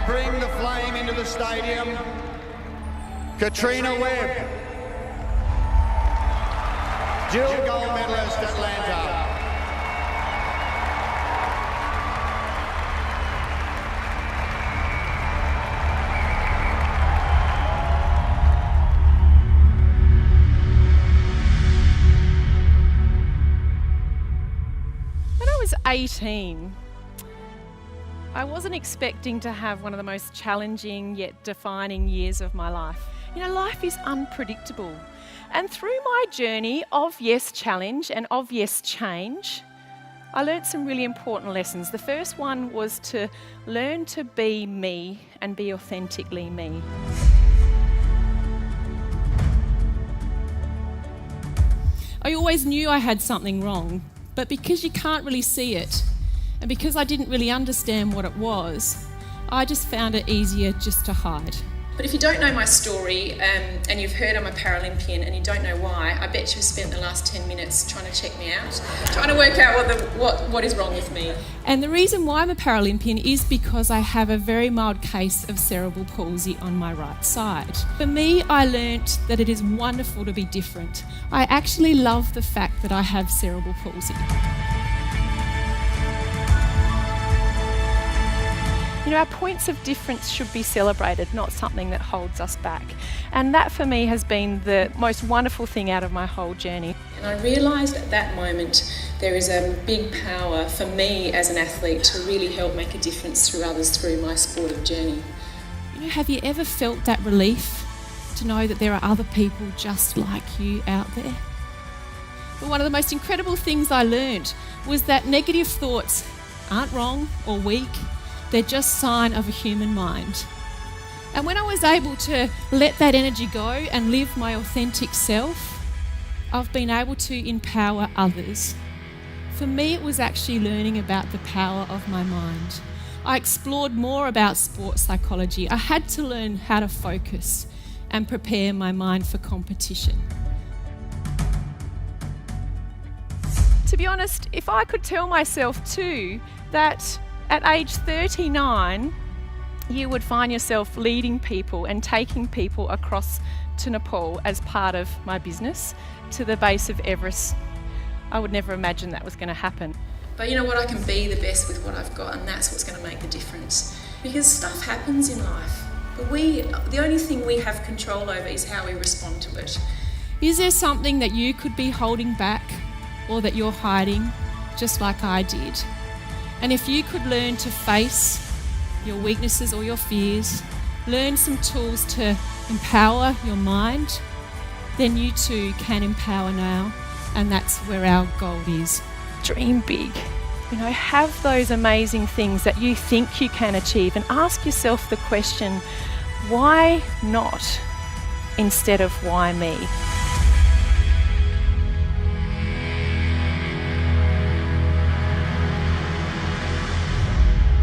bring the flame into the stadium, Katrina Webb, dual gold medalist Atlanta. When I was 18, I wasn't expecting to have one of the most challenging yet defining years of my life. You know, life is unpredictable. And through my journey of yes challenge and of yes change, I learnt some really important lessons. The first one was to learn to be me and be authentically me. I always knew I had something wrong, but because you can't really see it, and because I didn't really understand what it was, I just found it easier just to hide. But if you don't know my story and you've heard I'm a Paralympian and you don't know why, I bet you've spent the last 10 minutes trying to check me out, trying to work out what is wrong with me. And the reason why I'm a Paralympian is because I have a very mild case of cerebral palsy on my right side. For me, I learnt that it is wonderful to be different. I actually love the fact that I have cerebral palsy. You know, our points of difference should be celebrated, not something that holds us back. And that for me has been the most wonderful thing out of my whole journey. And I realised at that moment there is a big power for me as an athlete to really help make a difference through others through my sporting journey. You know, have you ever felt that relief to know that there are other people just like you out there? But one of the most incredible things I learned was that negative thoughts aren't wrong or weak. They're just a sign of a human mind. And when I was able to let that energy go and live my authentic self, I've been able to empower others. For me, it was actually learning about the power of my mind. I explored more about sports psychology. I had to learn how to focus and prepare my mind for competition. To be honest, if I could tell myself too that at age 39, you would find yourself leading people and taking people across to Nepal as part of my business to the base of Everest, I would never imagine that was going to happen. But you know what, I can be the best with what I've got, and that's what's going to make the difference. Because stuff happens in life, but the only thing we have control over is how we respond to it. Is there something that you could be holding back or that you're hiding, just like I did? And if you could learn to face your weaknesses or your fears, learn some tools to empower your mind, then you too can empower now, and that's where our goal is. Dream big. You know, have those amazing things that you think you can achieve, and ask yourself the question, why not instead of why me?